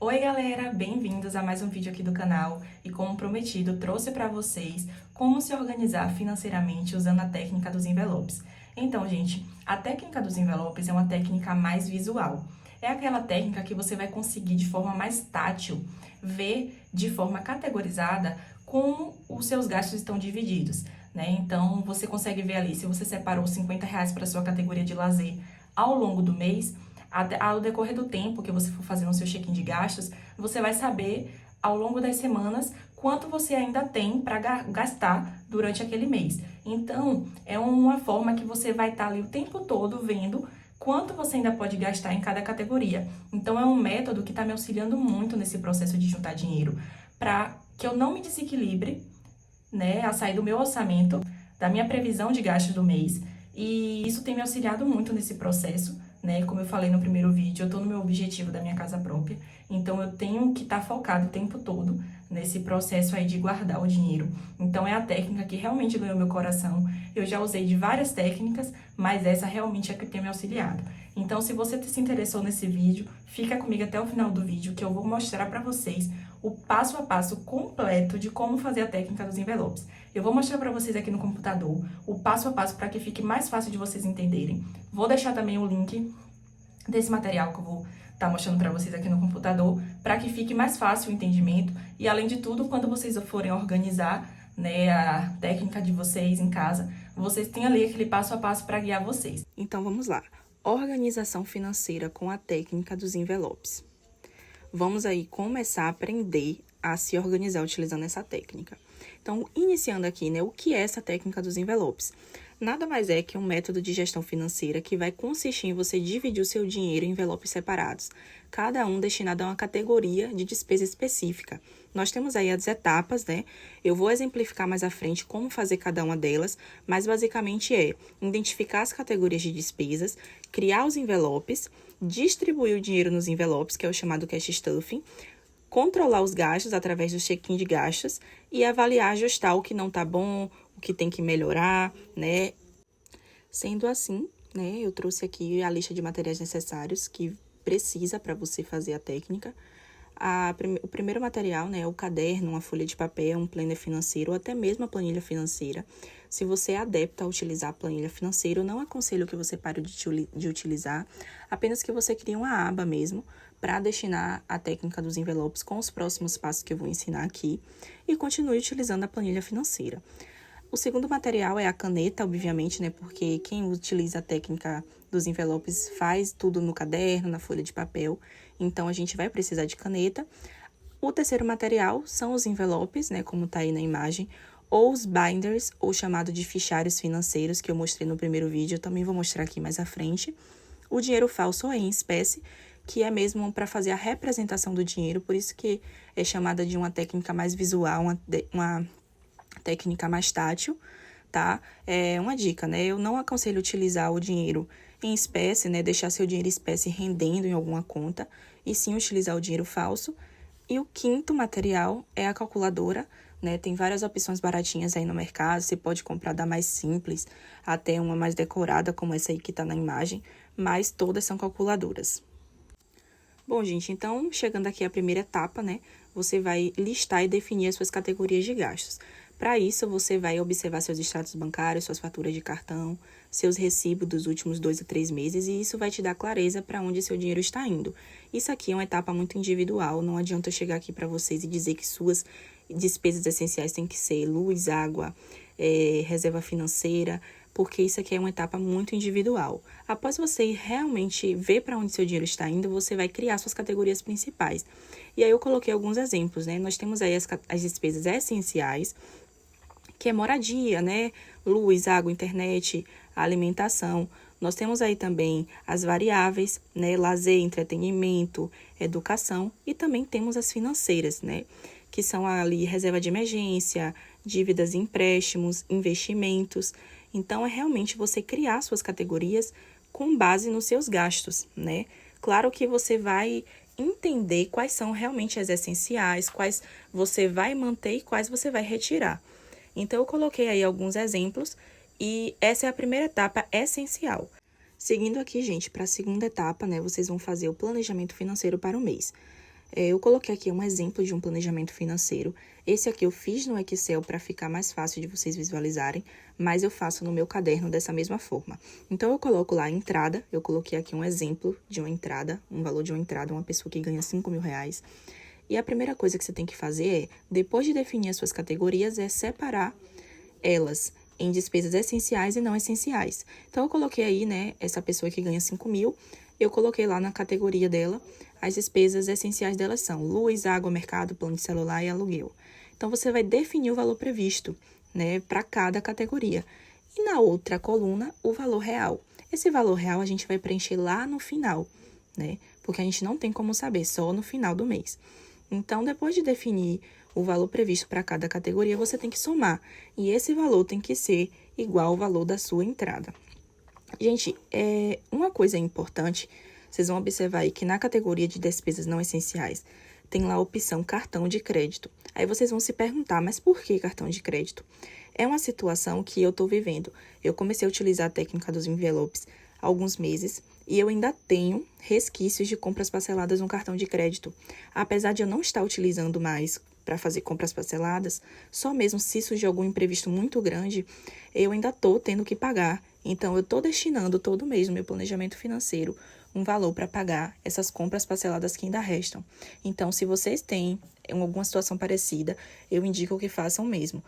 Oi galera, bem-vindos a mais um vídeo aqui do canal e como prometido, trouxe para vocês como se organizar financeiramente usando a técnica dos envelopes. Então, gente, a técnica dos envelopes é uma técnica mais visual. É aquela técnica que você vai conseguir de forma mais tátil ver de forma categorizada como os seus gastos estão divididos, né? Então, você consegue ver ali se você separou R$ 50 para sua categoria de lazer ao longo do mês. Ao decorrer do tempo que você for fazendo o seu check-in de gastos, você vai saber ao longo das semanas quanto você ainda tem para gastar durante aquele mês. Então, é uma forma que você vai estar ali o tempo todo vendo quanto você ainda pode gastar em cada categoria. Então, é um método que está me auxiliando muito nesse processo de juntar dinheiro, para que eu não me desequilibre, né, a sair do meu orçamento, da minha previsão de gastos do mês. E isso tem me auxiliado muito nesse processo, né? Como eu falei no primeiro vídeo, eu tô no meu objetivo da minha casa própria, então eu tenho que estar focado o tempo todo nesse processo aí de guardar o dinheiro. Então é a técnica que realmente ganhou meu coração. Eu já usei de várias técnicas, mas essa realmente é a que tem me auxiliado. Então, se você se interessou nesse vídeo, fica comigo até o final do vídeo que eu vou mostrar para vocês o passo a passo completo de como fazer a técnica dos envelopes. Eu vou mostrar para vocês aqui no computador o passo a passo para que fique mais fácil de vocês entenderem. Vou deixar também o link desse material que eu vou estar mostrando para vocês aqui no computador, para que fique mais fácil o entendimento e, além de tudo, quando vocês forem organizar, né, a técnica de vocês em casa, vocês têm ali aquele passo a passo para guiar vocês. Então, vamos lá. Organização financeira com a técnica dos envelopes. Vamos aí começar a aprender a se organizar utilizando essa técnica. Então, iniciando aqui, né, o que é essa técnica dos envelopes? Nada mais é que um método de gestão financeira que vai consistir em você dividir o seu dinheiro em envelopes separados, cada um destinado a uma categoria de despesa específica. Nós temos aí as etapas, né? Eu vou exemplificar mais à frente como fazer cada uma delas, mas basicamente é identificar as categorias de despesas, criar os envelopes, distribuir o dinheiro nos envelopes, que é o chamado cash stuffing, controlar os gastos através do check-in de gastos e avaliar, ajustar o que não tá bom, o que tem que melhorar, né? Sendo assim, né, eu trouxe aqui a lista de materiais necessários que precisa para você fazer a técnica. O primeiro material, né, é o caderno, uma folha de papel, um planner financeiro ou até mesmo a planilha financeira. Se você é adepto a utilizar a planilha financeira, eu não aconselho que você pare de utilizar, apenas que você crie uma aba mesmo para destinar a técnica dos envelopes com os próximos passos que eu vou ensinar aqui e continue utilizando a planilha financeira. O segundo material é a caneta, obviamente, né? Porque quem utiliza a técnica dos envelopes faz tudo no caderno, na folha de papel. Então, a gente vai precisar de caneta. O terceiro material são os envelopes, né? Como tá aí na imagem. Ou os binders, ou chamado de fichários financeiros, que eu mostrei no primeiro vídeo. Eu também vou mostrar aqui mais à frente. O dinheiro falso ou em espécie, que é mesmo para fazer a representação do dinheiro. Por isso que é chamada de uma técnica mais visual, uma técnica mais tátil, tá? É uma dica, né? Eu não aconselho utilizar o dinheiro em espécie, né? Deixar seu dinheiro em espécie rendendo em alguma conta, e sim utilizar o dinheiro falso. E o quinto material é a calculadora, né? Tem várias opções baratinhas aí no mercado, você pode comprar da mais simples até uma mais decorada, como essa aí que tá na imagem, mas todas são calculadoras. Bom, gente, então, chegando aqui à primeira etapa, né? Você vai listar e definir as suas categorias de gastos. Para isso, você vai observar seus extratos bancários, suas faturas de cartão, seus recibos dos últimos 2 a 3 meses, e isso vai te dar clareza para onde seu dinheiro está indo. Isso aqui é uma etapa muito individual, não adianta eu chegar aqui para vocês e dizer que suas despesas essenciais têm que ser luz, água, reserva financeira, porque isso aqui é uma etapa muito individual. Após você realmente ver para onde seu dinheiro está indo, você vai criar suas categorias principais. E aí eu coloquei alguns exemplos, né? Nós temos aí as despesas essenciais, que é moradia, né? Luz, água, internet, alimentação. Nós temos aí também as variáveis, né? Lazer, entretenimento, educação, e também temos as financeiras, né? Que são ali reserva de emergência, dívidas e empréstimos, investimentos. Então, é realmente você criar suas categorias com base nos seus gastos, né? Claro que você vai entender quais são realmente as essenciais, quais você vai manter e quais você vai retirar. Então, eu coloquei aí alguns exemplos e essa é a primeira etapa essencial. Seguindo aqui, gente, para a segunda etapa, né, vocês vão fazer o planejamento financeiro para o mês. Eu coloquei aqui um exemplo de um planejamento financeiro. Esse aqui eu fiz no Excel para ficar mais fácil de vocês visualizarem, mas eu faço no meu caderno dessa mesma forma. Então, eu coloco lá a entrada, eu coloquei aqui um exemplo de uma entrada, um valor de uma entrada, uma pessoa que ganha R$ 5.000. E a primeira coisa que você tem que fazer depois de definir as suas categorias, é separar elas em despesas essenciais e não essenciais. Então, eu coloquei aí, né, essa pessoa que ganha 5.000, eu coloquei lá na categoria dela, as despesas essenciais delas são luz, água, mercado, plano de celular e aluguel. Então, você vai definir o valor previsto, né, para cada categoria. E na outra coluna, o valor real. Esse valor real a gente vai preencher lá no final, né, porque a gente não tem como saber, só no final do mês. Então, depois de definir o valor previsto para cada categoria, você tem que somar. E esse valor tem que ser igual ao valor da sua entrada. Gente, uma coisa importante, vocês vão observar aí que na categoria de despesas não essenciais, tem lá a opção cartão de crédito. Aí vocês vão se perguntar, mas por que cartão de crédito? É uma situação que eu estou vivendo. Eu comecei a utilizar a técnica dos envelopes há alguns meses e eu ainda tenho resquícios de compras parceladas no cartão de crédito. Apesar de eu não estar utilizando mais para fazer compras parceladas, só mesmo se surgir algum imprevisto muito grande, eu ainda estou tendo que pagar. Então, eu estou destinando todo mês no meu planejamento financeiro um valor para pagar essas compras parceladas que ainda restam. Então, se vocês têm alguma situação parecida, eu indico que façam mesmo.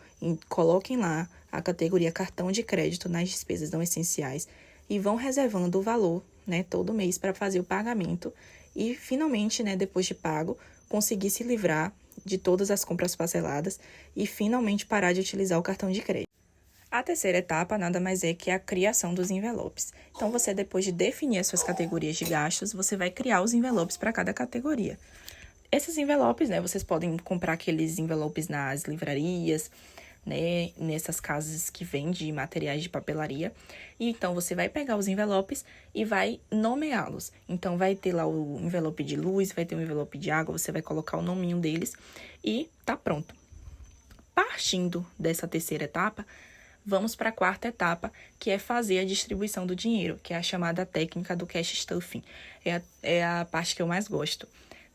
Coloquem lá a categoria cartão de crédito nas despesas não essenciais e vão reservando o valor, né, todo mês para fazer o pagamento e, finalmente, né, depois de pago, conseguir se livrar de todas as compras parceladas e finalmente parar de utilizar o cartão de crédito. A terceira etapa nada mais é que a criação dos envelopes. Então, você, depois de definir as suas categorias de gastos, você vai criar os envelopes para cada categoria. Esses envelopes, né, vocês podem comprar aqueles envelopes nas livrarias, né, nessas casas que vendem materiais de papelaria. E então, você vai pegar os envelopes e vai nomeá-los. Então, vai ter lá o envelope de luz, vai ter o envelope de água, você vai colocar o nominho deles e tá pronto. Partindo dessa terceira etapa, vamos para a quarta etapa, que é fazer a distribuição do dinheiro, que é a chamada técnica do cash stuffing. É a parte que eu mais gosto,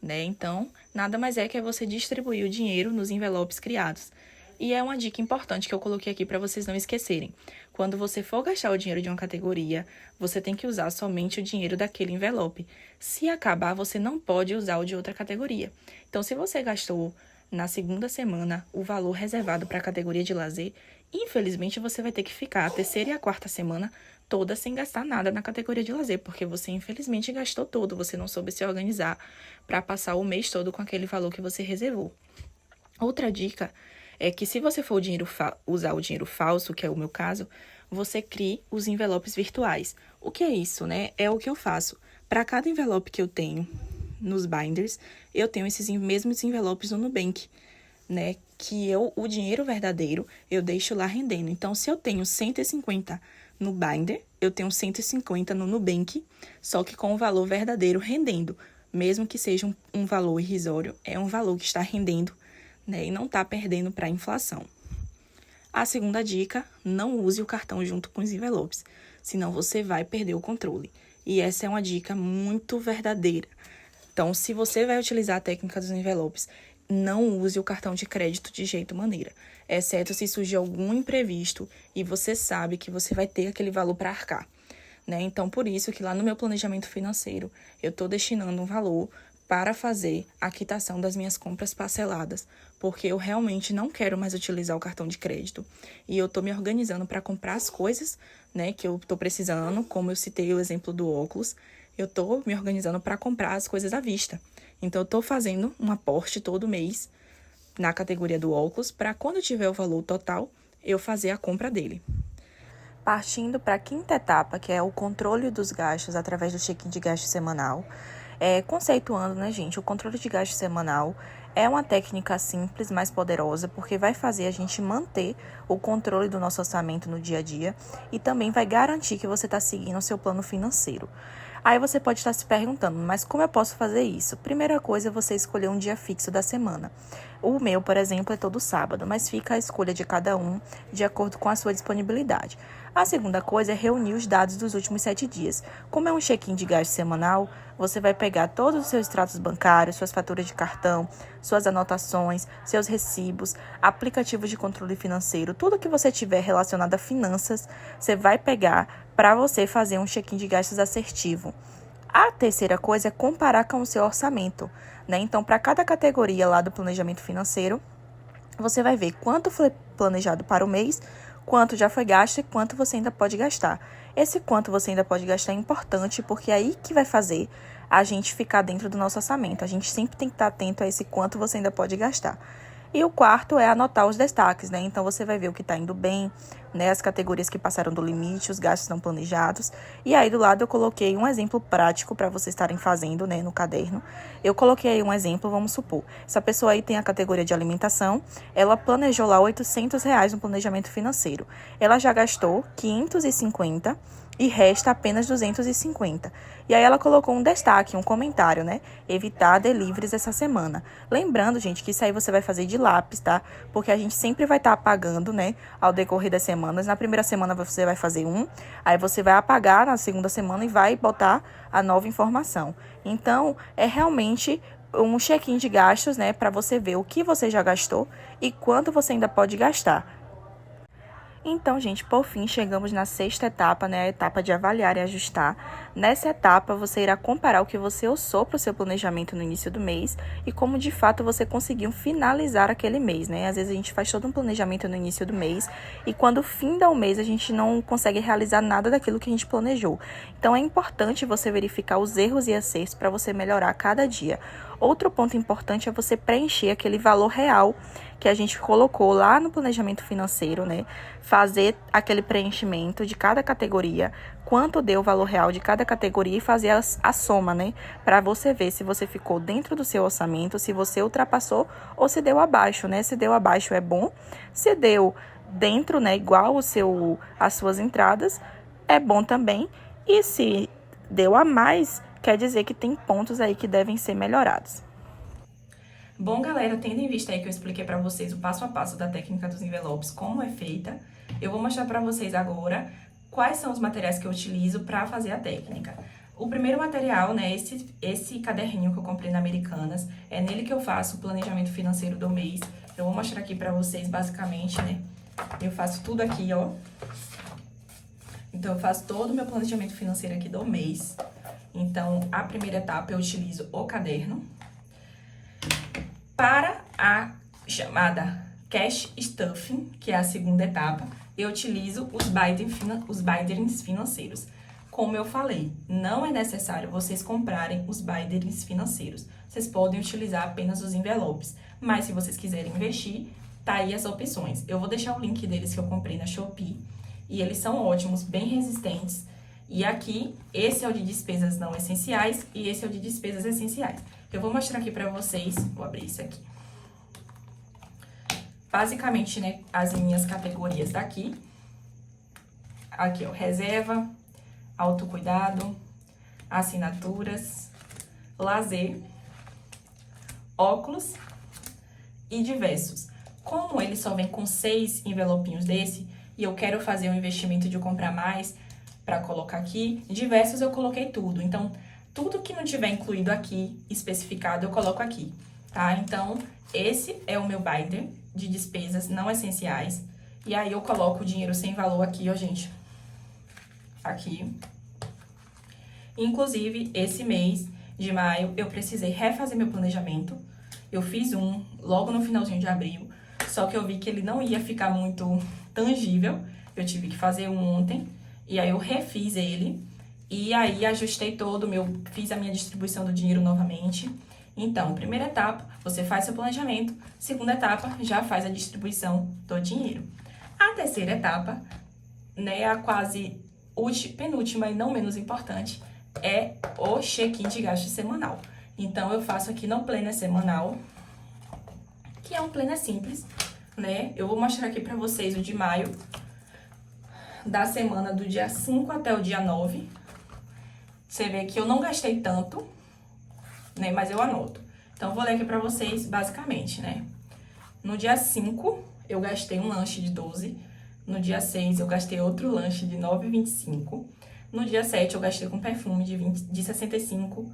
né? Então, nada mais é que você distribuir o dinheiro nos envelopes criados. E é uma dica importante que eu coloquei aqui para vocês não esquecerem. Quando você for gastar o dinheiro de uma categoria, você tem que usar somente o dinheiro daquele envelope. Se acabar, você não pode usar o de outra categoria. Então, se você gastou na segunda semana o valor reservado para a categoria de lazer, infelizmente você vai ter que ficar a terceira e a quarta semana toda sem gastar nada na categoria de lazer, porque você infelizmente gastou todo, você não soube se organizar para passar o mês todo com aquele valor que você reservou. Outra dica é que se você for usar o dinheiro falso, que é o meu caso, você crie os envelopes virtuais. O que é isso, né? É o que eu faço. Para cada envelope que eu tenho nos binders, eu tenho esses mesmos envelopes no Nubank, né? Que o dinheiro verdadeiro, eu deixo lá rendendo. Então, se eu tenho 150 no binder, eu tenho 150 no Nubank, só que com o valor verdadeiro rendendo. Mesmo que seja um valor irrisório, é um valor que está rendendo, né? E não está perdendo para a inflação. A segunda dica, não use o cartão junto com os envelopes, senão você vai perder o controle. E essa é uma dica muito verdadeira. Então, se você vai utilizar a técnica dos envelopes, não use o cartão de crédito de jeito maneira, exceto se surgir algum imprevisto e você sabe que você vai ter aquele valor para arcar, né? Então, por isso que lá no meu planejamento financeiro, eu estou destinando um valor para fazer a quitação das minhas compras parceladas, porque eu realmente não quero mais utilizar o cartão de crédito e eu estou me organizando para comprar as coisas, né, que eu estou precisando, como eu citei o exemplo do óculos, eu estou me organizando para comprar as coisas à vista. Então, eu estou fazendo um aporte todo mês na categoria do óculos para quando eu tiver o valor total, eu fazer a compra dele. Partindo para a quinta etapa, que é o controle dos gastos através do check-in de gasto semanal. Conceituando, né, gente, o controle de gasto semanal é uma técnica simples, mas poderosa, porque vai fazer a gente manter o controle do nosso orçamento no dia a dia e também vai garantir que você está seguindo o seu plano financeiro. Aí você pode estar se perguntando, mas como eu posso fazer isso? Primeira coisa é você escolher um dia fixo da semana. O meu, por exemplo, é todo sábado, mas fica a escolha de cada um de acordo com a sua disponibilidade. A segunda coisa é reunir os dados dos últimos 7 dias. Como é um check-in de gasto semanal, você vai pegar todos os seus extratos bancários, suas faturas de cartão, suas anotações, seus recibos, aplicativos de controle financeiro, tudo que você tiver relacionado a finanças, você vai pegar para você fazer um check-in de gastos assertivo. A terceira coisa é comparar com o seu orçamento, né? Então, para cada categoria lá do planejamento financeiro, você vai ver quanto foi planejado para o mês, quanto já foi gasto e quanto você ainda pode gastar. Esse quanto você ainda pode gastar é importante, porque é aí que vai fazer a gente ficar dentro do nosso orçamento. A gente sempre tem que estar atento a esse quanto você ainda pode gastar. E o quarto é anotar os destaques, né? Então, você vai ver o que está indo bem, né? As categorias que passaram do limite, os gastos não planejados. E aí, do lado, eu coloquei um exemplo prático para vocês estarem fazendo, né? No caderno. Eu coloquei aí um exemplo, vamos supor. Essa pessoa aí tem a categoria de alimentação. Ela planejou lá R$800 no planejamento financeiro. Ela já gastou 550 e resta apenas 250. E aí ela colocou um destaque, um comentário, né? Evitar deliveries essa semana. Lembrando, gente, que isso aí você vai fazer de lápis, tá? Porque a gente sempre vai estar apagando, né? Ao decorrer das semanas. Na primeira semana você vai fazer aí você vai apagar na segunda semana e vai botar a nova informação. Então, é realmente um check-in de gastos, né? Para você ver o que você já gastou e quanto você ainda pode gastar. Então, gente, por fim, chegamos na sexta etapa, né? A etapa de avaliar e ajustar. Nessa etapa, você irá comparar o que você usou para o seu planejamento no início do mês e como, de fato, você conseguiu finalizar aquele mês, né? Às vezes a gente faz todo um planejamento no início do mês e quando finda o mês, a gente não consegue realizar nada daquilo que a gente planejou. Então, é importante você verificar os erros e acertos para você melhorar a cada dia. Outro ponto importante é você preencher aquele valor real que a gente colocou lá no planejamento financeiro, né? Fazer aquele preenchimento de cada categoria, quanto deu o valor real de cada categoria e fazer a soma, né? Para você ver se você ficou dentro do seu orçamento, se você ultrapassou ou se deu abaixo, né? Se deu abaixo é bom, se deu dentro, né? Igual as suas entradas, é bom também. E se deu a mais, quer dizer que tem pontos aí que devem ser melhorados. Bom, galera, tendo em vista aí que eu expliquei para vocês o passo a passo da técnica dos envelopes, como é feita, eu vou mostrar para vocês agora quais são os materiais que eu utilizo para fazer a técnica. O primeiro material, né, esse caderninho que eu comprei na Americanas, é nele que eu faço o planejamento financeiro do mês. Eu vou mostrar aqui para vocês, basicamente, né, eu faço tudo aqui, ó. Então, eu faço todo o meu planejamento financeiro aqui do mês. Então, a primeira etapa eu utilizo o caderno. Para a chamada Cash Stuffing, que é a segunda etapa, eu utilizo os binders financeiros. Como eu falei, não é necessário vocês comprarem os binders financeiros. Vocês podem utilizar apenas os envelopes. Mas se vocês quiserem investir, tá aí as opções. Eu vou deixar o link deles que eu comprei na Shopee. E eles são ótimos, bem resistentes. E aqui, esse é o de despesas não essenciais e esse é o de despesas essenciais. Eu vou mostrar aqui pra vocês, vou abrir isso aqui. Basicamente, né, as minhas categorias daqui. Aqui, ó, reserva, autocuidado, assinaturas, lazer, óculos e diversos. Como ele só vem com 6 envelopinhos desse, e eu quero fazer um investimento de comprar mais para colocar aqui, diversos eu coloquei tudo. Então, tudo que não tiver incluído aqui, especificado, eu coloco aqui, tá? Então, esse é o meu binder de despesas não essenciais. E aí, eu coloco o dinheiro sem valor aqui, ó, gente. Aqui. Inclusive, esse mês de maio, eu precisei refazer meu planejamento. Eu fiz logo no finalzinho de abril, só que eu vi que ele não ia ficar muito tangível. Eu tive que fazer ontem, e aí eu refiz ele. E aí, ajustei fiz a minha distribuição do dinheiro novamente. Então, primeira etapa, você faz seu planejamento. Segunda etapa, já faz a distribuição do dinheiro. A terceira etapa, né, a quase penúltima e não menos importante, é o check-in de gasto semanal. Então, eu faço aqui no planner semanal, que é um planner simples, né? Eu vou mostrar aqui pra vocês o de maio, da semana do dia 5 até o dia 9. Você vê que eu não gastei tanto, né? Mas eu anoto. Então, eu vou ler aqui pra vocês, basicamente, né? No dia 5, eu gastei um lanche de 12. No dia 6, eu gastei outro lanche de 9,25. No dia 7, eu gastei com perfume de 65.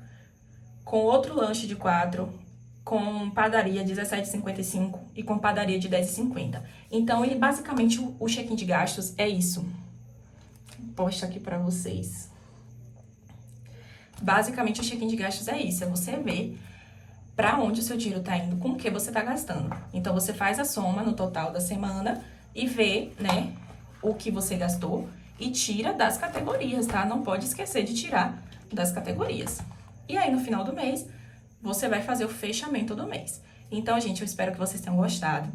com outro lanche de 4, com padaria 17,55 e com padaria de 10,50. Então, ele basicamente, o check-in de gastos é isso. Vou postar aqui pra vocês. Basicamente, o check-in de gastos é isso, é você ver pra onde o seu dinheiro tá indo, com o que você tá gastando. Então, você faz a soma no total da semana e vê, né, o que você gastou e tira das categorias, tá? Não pode esquecer de tirar das categorias. E aí, no final do mês, você vai fazer o fechamento do mês. Então, gente, eu espero que vocês tenham gostado.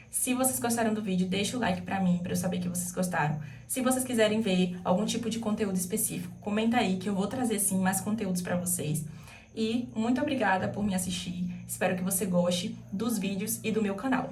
Se vocês gostaram do vídeo, deixa o like pra mim, pra eu saber que vocês gostaram. Se vocês quiserem ver algum tipo de conteúdo específico, comenta aí que eu vou trazer, sim, mais conteúdos pra vocês. E muito obrigada por me assistir. Espero que você goste dos vídeos e do meu canal.